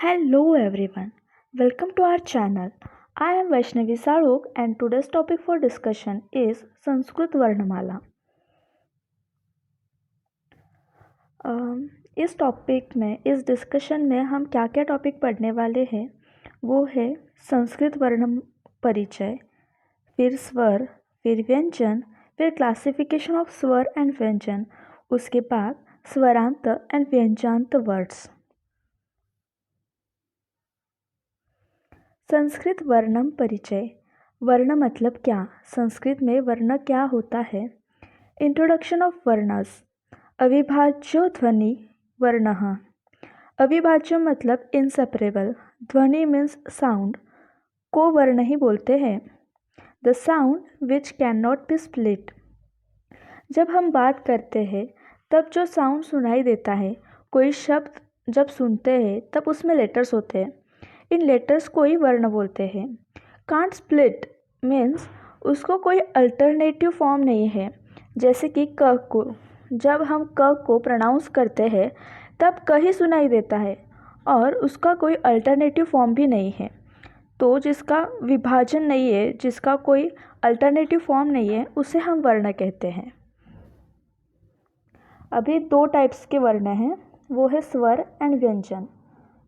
Hello everyone, welcome to our channel. I am Vaishnavi Sarok and today's topic for discussion is Sanskrit Varnamala. इस topic में इस discussion में हम क्या क्या टॉपिक पढ़ने वाले हैं वो है संस्कृत वर्ण परिचय, फिर स्वर, फिर व्यंजन, फिर क्लासिफिकेशन ऑफ स्वर एंड व्यंजन, उसके बाद स्वरांत एंड व्यंजनांत वर्ड्स। संस्कृत वर्णम परिचय। वर्ण मतलब क्या, संस्कृत में वर्ण क्या होता है। Introduction of वर्णस। अविभाज्यो ध्वनि वर्णः। अविभाज्य मतलब इनसेपरेबल, ध्वनि मीन्स साउंड, को वर्ण ही बोलते हैं। The sound which can not be split. जब हम बात करते हैं तब जो साउंड सुनाई देता है, कोई शब्द जब सुनते हैं तब उसमें लेटर्स होते हैं, इन लेटर्स को ही वर्ण बोलते हैं। कांट स्प्लिट मीन्स उसको कोई अल्टरनेटिव फॉर्म नहीं है, जैसे कि क को जब हम क को प्रोनाउंस करते हैं तब क ही सुनाई देता है और उसका कोई अल्टरनेटिव फॉर्म भी नहीं है। तो जिसका विभाजन नहीं है, जिसका कोई अल्टरनेटिव फॉर्म नहीं है, उसे हम वर्ण कहते हैं। अभी दो टाइप्स के वर्ण हैं, वो है स्वर एंड व्यंजन।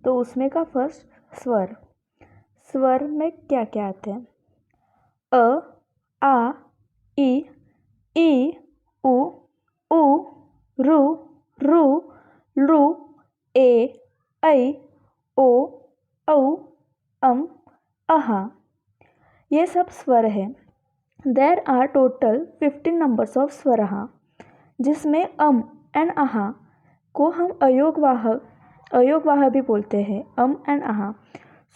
तो उसमें का फर्स्ट स्वर। स्वर में क्या क्या आते हैं? अ, आ, ई, उ, रु, लू, ए, ऐ, ओ, औ, अहा। ये सब स्वर है। There are total 15 numbers of स्वरहा, जिसमें एंड अहा को हम अयोगवाह भी बोलते हैं, एंड अहा।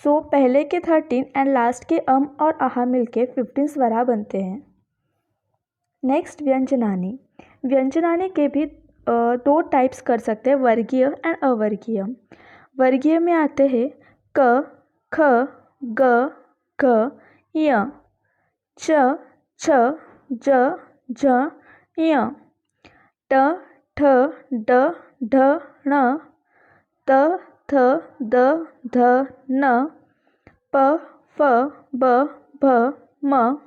सो पहले के 13 एंड लास्ट के और आहा मिलके 15 स्वरा बनते हैं। नेक्स्ट व्यंजनानी। व्यंजनानी के भी दो टाइप्स कर सकते हैं, वर्गीय एंड अवर्गीय। वर्गीय में आते हैं क, ख, ग, घ, य, च, छ, ज, झ, य, ट, ठ, ड, ढ, ण, त, थ, द, ध, न, प, फ, ब, भ, म।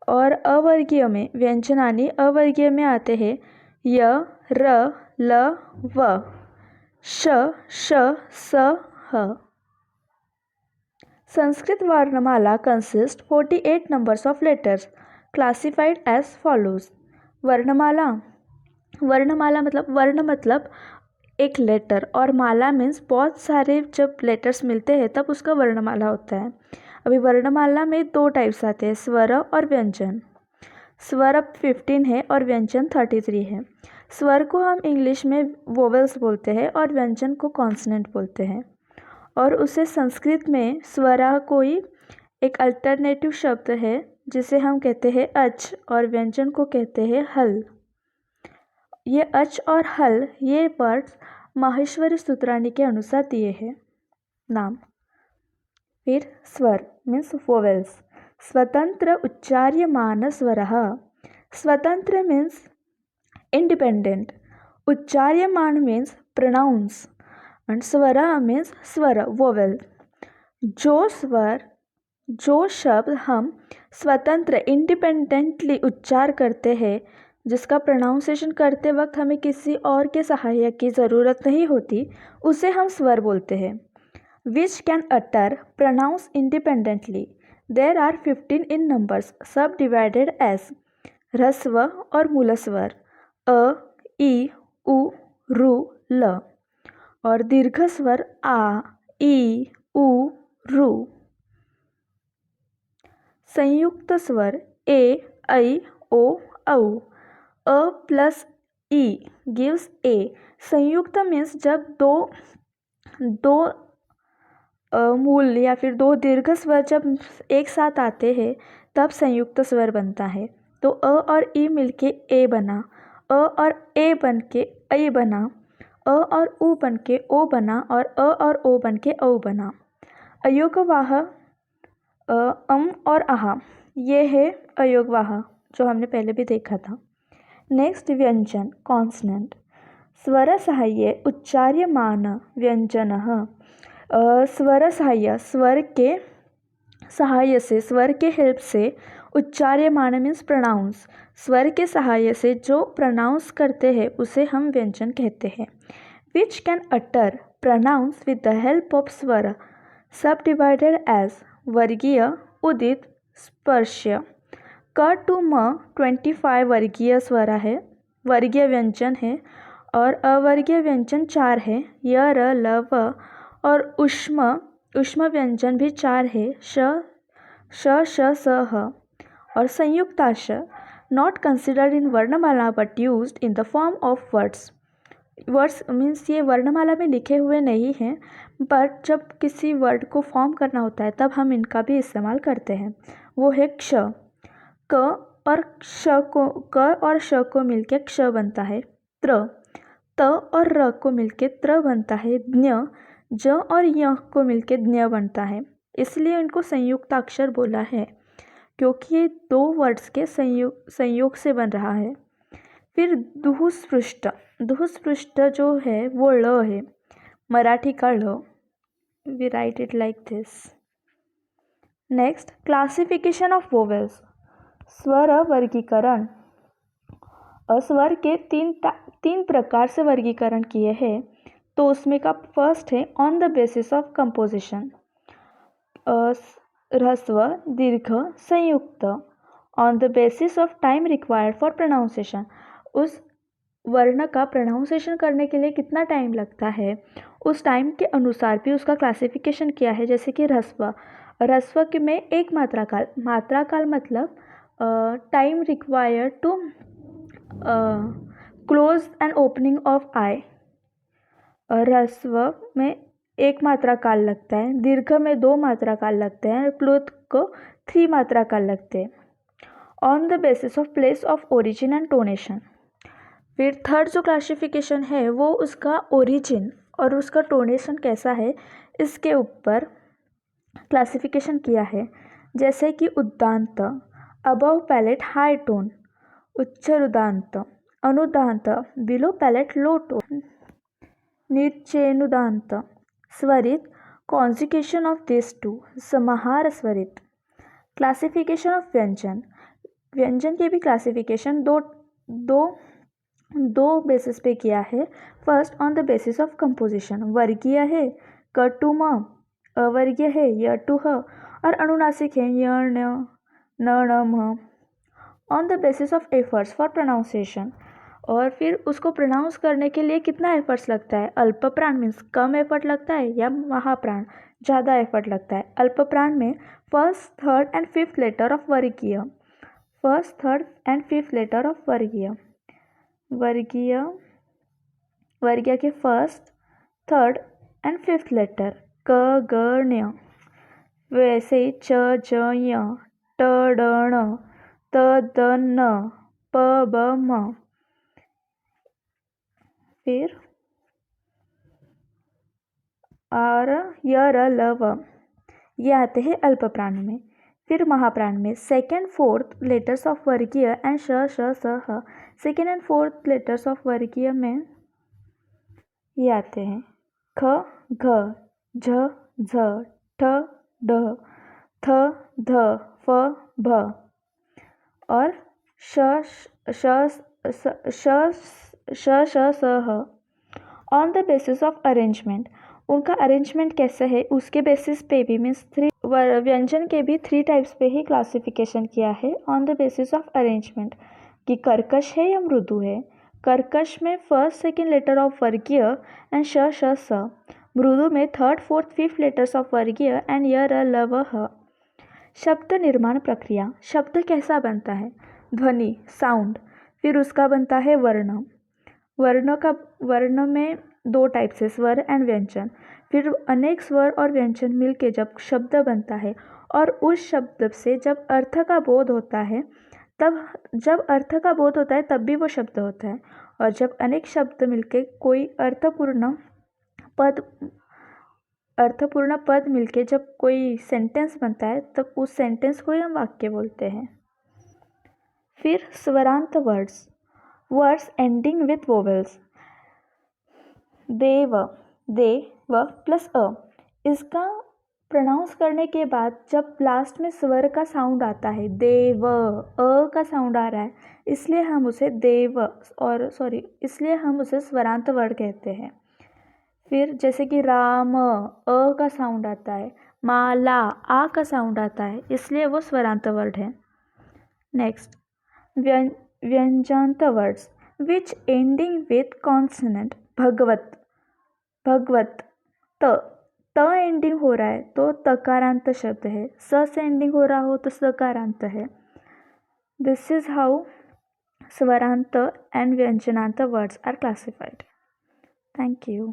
और अवर्गीय में व्यंजनानी अवर्गीय में आते हैं य, र, ल, व, श, स, ह। संस्कृत वर्णमाला consist 48 numbers of letters classified as follows. वर्णमाला मतलब वर्ण मतलब एक लेटर, और माला मीन्स बहुत सारे जब लेटर्स मिलते हैं तब उसका वर्णमाला होता है। अभी वर्णमाला में दो टाइप्स आते हैं, स्वर और व्यंजन। स्वर 15 है और व्यंजन 33 है। स्वर को हम इंग्लिश में वोवेल्स बोलते हैं और व्यंजन को कॉन्सोनेंट बोलते हैं। और उसे संस्कृत में स्वरा कोई एक अल्टरनेटिव शब्द है जिसे हम कहते हैं अच, और व्यंजन को कहते हैं हल। ये अच और हल ये वर्ड्स माहेश्वरी सूत्रानी के अनुसार दिए हैं नाम। फिर स्वर मीन्स वोवेल्स। स्वतंत्र उच्चार्यमान स्वरः। स्वतंत्र means independent, उच्चार्यमान means pronounce, and स्वर मीन्स स्वर वोवेल। जो शब्द हम स्वतंत्र इंडिपेंडेंटली उच्चार करते हैं, जिसका प्रोनाउंसिएशन करते वक्त हमें किसी और के सहायक की ज़रूरत नहीं होती, उसे हम स्वर बोलते हैं। Which can utter pronounce independently. There are 15 in numbers, subdivided as ह्रस्व और मूलस्वर अ, ई, उ, रु, ल, और दीर्घ स्वर आ, ई, उ, रु। संयुक्त स्वर ए, ऐ, ओ, औ। अ प्लस ई गिव्स ए। संयुक्त मीन्स जब दो मूल या फिर दो दीर्घ स्वर जब एक साथ आते हैं तब संयुक्त स्वर बनता है। तो अ और ई मिलके ए बना, अ और ए बन के ऐ बना, अ और उ बन के ओ बना, और अ और ओ बन के औ बना। अयोगवाह और आहा, ये है अयोगवाह जो हमने पहले भी देखा था। नेक्स्ट व्यंजन कॉन्सनेंट। स्वरसहाय्ये उच्चार्यमान व्यंजनः। स्वरसहाय्य, स्वर के सहाय्य से, स्वर के हेल्प से, उच्चार्यमान मीन्स प्रोनाउंस, स्वर के सहाय्य से जो प्रोनाउंस करते हैं उसे हम व्यंजन कहते हैं। Which can utter pronounce with the help of स्वर, सब डिवाइडेड एज वर्गीय, उदित, स्पर्श्य। क टू म 25 वर्गीय स्वर है, वर्गीय व्यंजन है, और अवर्गीय व्यंजन 4 है, य, र, ल, व, और उष्म व्यंजन भी 4 है, श, श, स, ह, और संयुक्ताक्ष नॉट कंसिडर्ड इन वर्णमाला but used in the form of words. Words means ये वर्णमाला में लिखे हुए नहीं हैं, बट जब किसी वर्ड को फॉर्म करना होता है तब हम इनका भी इस्तेमाल करते हैं। वो है क्ष। क और श को मिलके क्ष बनता है। त्र, त और र को मिलके त्र बनता है। ज्ञ, ज और य को मिलके ज्ञ बनता है। इसलिए इनको संयुक्ताक्षर बोला है, क्योंकि ये 2 वर्ड्स के संयोग से बन रहा है। फिर दुःस्पृष्ट, दुःस्पृष्ट जो है वो ळ है, मराठी का ळ। We write it like this. Next, classification of vowels, स्वर वर्गीकरण। स्वर के 3 प्रकार से वर्गीकरण किए हैं, तो उसमें का फर्स्ट है on the basis of composition, ह्रस्व, दीर्घ, संयुक्त। On the basis of time required for pronunciation, उस वर्ण का प्रोनाउंसिएशन करने के लिए कितना टाइम लगता है, उस टाइम के अनुसार भी उसका क्लासिफिकेशन किया है। जैसे कि ह्रस्व, ह्रस्व के में 1 मात्रा काल, मात्रा काल मतलब time required to close and opening of आई। ह्रस्व में 1 मात्रा काल लगता है, दीर्घ में 2 मात्रा काल लगते हैं, प्लुत को 3 मात्रा काल लगते हैं। On the basis of place of origin and टोनेशन। फिर थर्ड जो क्लासिफिकेशन है वो उसका ओरिजिन और उसका टोनेशन कैसा है, इसके ऊपर क्लासिफिकेशन किया है। जैसे कि उद्दांत, अबव पैलेट हाई टोन, उच्च रुदांत, अनुदांत, below palette low tone, निचेनुदांत, स्वरित, conjugation of this to, समाहार स्वरित। Classification of व्यंजन, व्यंजन के भी क्लासिफिकेशन दो बेसिस पे किया है। First on the basis of composition, वर्गीय है क टू म, अवर्गीय है य टू ह, और अनुनासिक है य, न, म। On the basis of efforts for pronunciation, और फिर उसको प्रोनाउंस करने के लिए कितना एफर्ट्स लगता है। अल्प प्राण मीन्स कम एफर्ट लगता है या महाप्राण ज़्यादा एफर्ट लगता है। अल्प प्राण में first, third and fifth letter of वर्गीय, first, third and fifth letter of वर्गीय, वर्गीय के first, third and fifth letter क, ग, ण। वैसे ही च, ज, य, ट, ड, ण, त, द, न, प, ब, म। फिर और य, र, ल, व, ये आते हैं अल्प प्राण में। फिर महाप्राण में सेकेंड, फोर्थ लेटर्स ऑफ वर्गीय एंड श, स, ह, second and fourth letters of वर्गीय में ये आते हैं ख, घ, झ, झ, ठ, ढ, थ, ध, फ, भ, और श, स, ह। On the basis of arrangement, उनका अरेंजमेंट कैसे है उसके बेसिस पे भी मीन्स व्यंजन के भी 3 टाइप्स पे ही क्लासिफिकेशन किया है। On the basis of arrangement कि कर्कश है या मृदु है। कर्कश में फर्स्ट, सेकेंड लेटर ऑफ वर्गीय एंड श, स। मृदु में third, fourth, fifth letters of वर्गीय एंड य, र, ल, व, ह। शब्द निर्माण प्रक्रिया, शब्द कैसा बनता है। ध्वनि, साउंड, फिर उसका बनता है वर्ण। वर्ण में 2 टाइप से, स्वर एंड व्यंजन। फिर अनेक स्वर और व्यंजन मिलके जब शब्द बनता है और उस शब्द से जब अर्थ का बोध होता है, जब अर्थ का बोध होता है तब भी वो शब्द होता है। और जब अनेक शब्द मिलके कोई अर्थपूर्ण पद मिलके जब कोई सेंटेंस बनता है तब उस सेंटेंस को ही हम वाक्य बोलते हैं। फिर स्वरांत वर्ड्स एंडिंग विथ वोवेल्स। देव, दे व प्लस अ। इसका प्रोनाउंस करने के बाद जब लास्ट में स्वर का साउंड आता है, देव, अ का साउंड आ रहा है, इसलिए हम उसे देव इसलिए हम उसे स्वरांत वर्ड कहते हैं। फिर जैसे कि राम, अ का साउंड आता है, माला, आ का साउंड आता है, इसलिए वो स्वरांत वर्ड है। Next, व्यंजनांत words which ending with consonant. भगवत, भगवत, त एंडिंग हो रहा है तो तकारांत शब्द है, स से एंडिंग हो रहा हो तो सकारांत है। This is how स्वरांत and व्यंजनांत words are classified. Thank you.